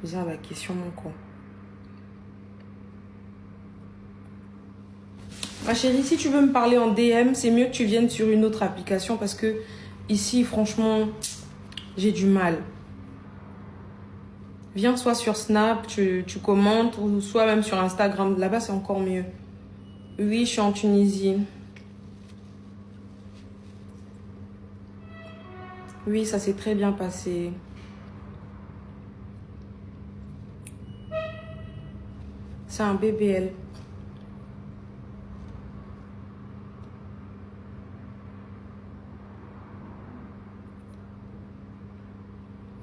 poser la question, mon quoi. Ma chérie, si tu veux me parler en DM, c'est mieux que tu viennes sur une autre application parce que ici, franchement, j'ai du mal. Viens soit sur Snap, tu commentes, ou soit même sur Instagram. Là-bas, c'est encore mieux. Oui, je suis en Tunisie. Oui, ça s'est très bien passé. C'est un BBL.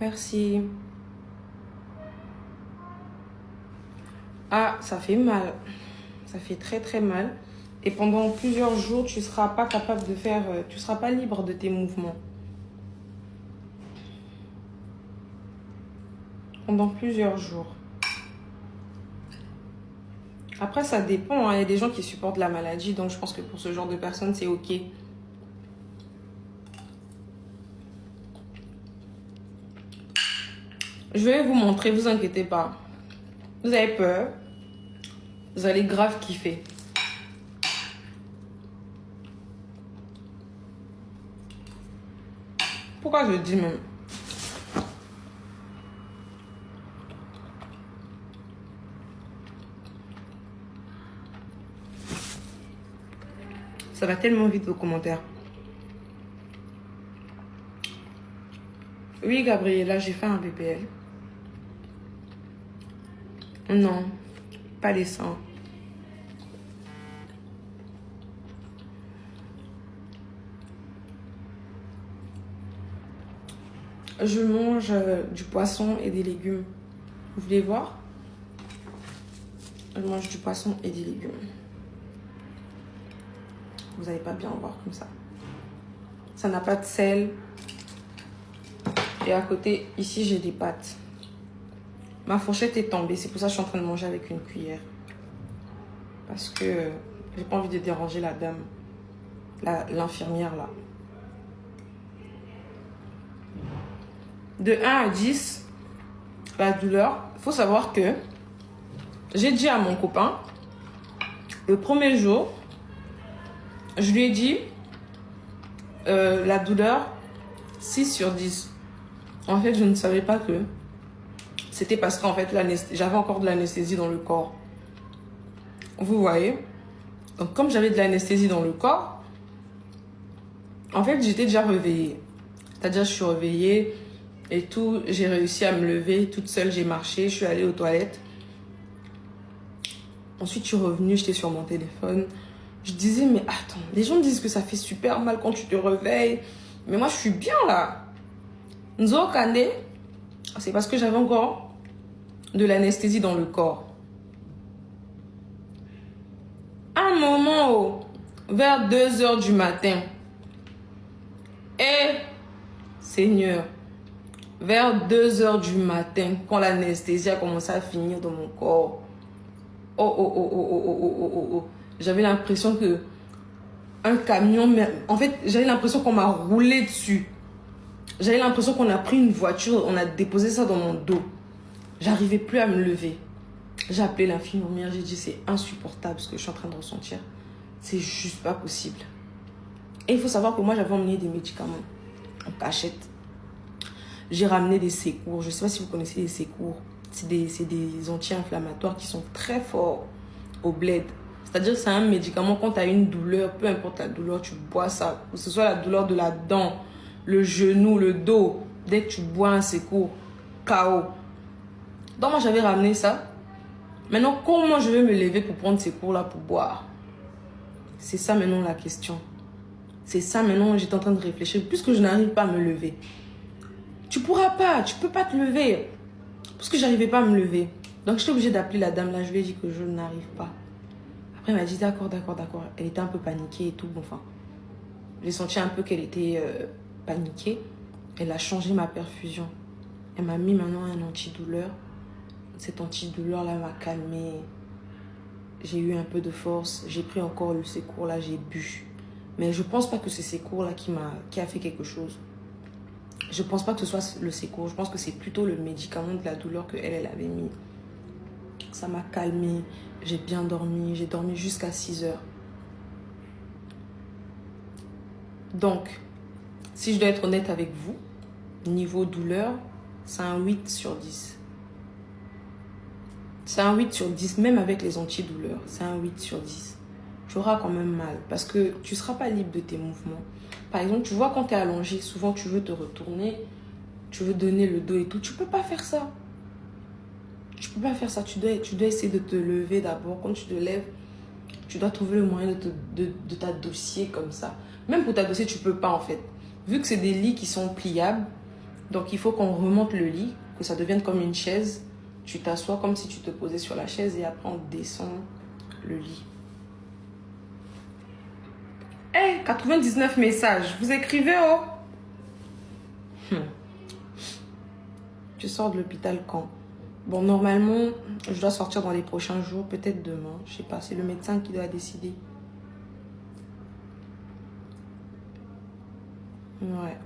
Merci. Ah, ça fait mal. Ça fait très très mal. Et pendant plusieurs jours, tu ne seras pas capable de faire... tu ne seras pas libre de tes mouvements. Pendant plusieurs jours. Après, ça dépend. Hein. Il y a des gens qui supportent la maladie. Donc, je pense que pour ce genre de personnes, c'est OK. Je vais vous montrer. Vous inquiétez pas. Vous avez peur. Vous allez grave kiffer. Pourquoi je dis même? Ça va tellement vite vos commentaires. Oui, Gabriella, j'ai fait un BBL. Non, pas les seins. Je mange du poisson et des légumes. Vous voulez voir? Je mange du poisson et des légumes. Vous n'allez pas bien voir comme ça. Ça n'a pas de sel. Et à côté, ici, j'ai des pâtes. Ma fourchette est tombée. C'est pour ça que je suis en train de manger avec une cuillère. Parce que j'ai pas envie de déranger la dame. L'infirmière, là. De 1 à 10, la douleur. Il faut savoir que j'ai dit à mon copain, le premier jour, je lui ai dit la douleur 6 sur 10. En fait, je ne savais pas que c'était parce qu'en fait, j'avais encore de l'anesthésie dans le corps. Vous voyez? Donc, comme j'avais de l'anesthésie dans le corps, en fait, j'étais déjà réveillée. C'est-à-dire, je suis réveillée et tout. J'ai réussi à me lever toute seule. J'ai marché, je suis allée aux toilettes. Ensuite, je suis revenue, j'étais sur mon téléphone. Je disais, mais attends, les gens me disent que ça fait super mal quand tu te réveilles. Mais moi, je suis bien là. Nzo Kane, c'est parce que j'avais encore de l'anesthésie dans le corps. Un moment, vers 2 h du matin, et Seigneur, vers 2 h du matin, quand l'anesthésie a commencé à finir dans mon corps, j'avais l'impression que un camion, en fait, j'avais l'impression qu'on m'a roulé dessus. J'avais l'impression qu'on a pris une voiture, on a déposé ça dans mon dos. J'arrivais plus à me lever. J'ai appelé l'infirmière, j'ai dit c'est insupportable ce que je suis en train de ressentir. C'est juste pas possible. Et il faut savoir que moi j'avais emmené des médicaments en cachette. J'ai ramené des Secours. Je sais pas si vous connaissez les Secours. C'est des anti-inflammatoires qui sont très forts au bled. C'est-à-dire que c'est un médicament, quand tu as une douleur, peu importe la douleur, tu bois ça. Que ce soit la douleur de la dent, le genou, le dos. Dès que tu bois un Secours, KO. Donc moi j'avais ramené ça. Maintenant, comment je vais me lever pour prendre ces cours-là pour boire? C'est ça maintenant la question. C'est ça maintenant, j'étais en train de réfléchir. Puisque je n'arrive pas à me lever. Tu pourras pas, tu peux pas te lever. Parce que j'arrivais pas à me lever. Donc j'étais obligée d'appeler la dame là. Je lui ai dit que je n'arrive pas. Après elle m'a dit d'accord. Elle était un peu paniquée et tout. Bon, enfin, j'ai senti un peu qu'elle était paniquée. Elle a changé ma perfusion. Elle m'a mis maintenant un antidouleur. Cet antidouleur-là m'a calmée. J'ai eu un peu de force. J'ai pris encore le Secours-là, j'ai bu. Mais je pense pas que c'est Secours-là qui a fait quelque chose. Je pense pas que ce soit le sécours. Je pense que c'est plutôt le médicament de la douleur que elle avait mis. Ça m'a calmée. J'ai bien dormi. J'ai dormi jusqu'à 6 heures. Donc, si je dois être honnête avec vous, niveau douleur, c'est un 8 sur 10. C'est un 8 sur 10, même avec les antidouleurs. C'est un 8 sur 10. Tu auras quand même mal parce que tu ne seras pas libre de tes mouvements. Par exemple, tu vois quand tu es allongé, souvent tu veux te retourner, tu veux donner le dos et tout. Tu ne peux pas faire ça. Tu ne peux pas faire ça. Tu dois essayer de te lever d'abord. Quand tu te lèves, tu dois trouver le moyen de t'adossier comme ça. Même pour t'adosser, tu ne peux pas en fait. Vu que c'est des lits qui sont pliables, donc il faut qu'on remonte le lit, que ça devienne comme une chaise. Tu t'assois comme si tu te posais sur la chaise et après on descend le lit. Hey, 99 messages. Vous écrivez, oh. Tu sors de l'hôpital quand? Bon, normalement, je dois sortir dans les prochains jours, peut-être demain. Je sais pas, c'est le médecin qui doit décider. Ouais.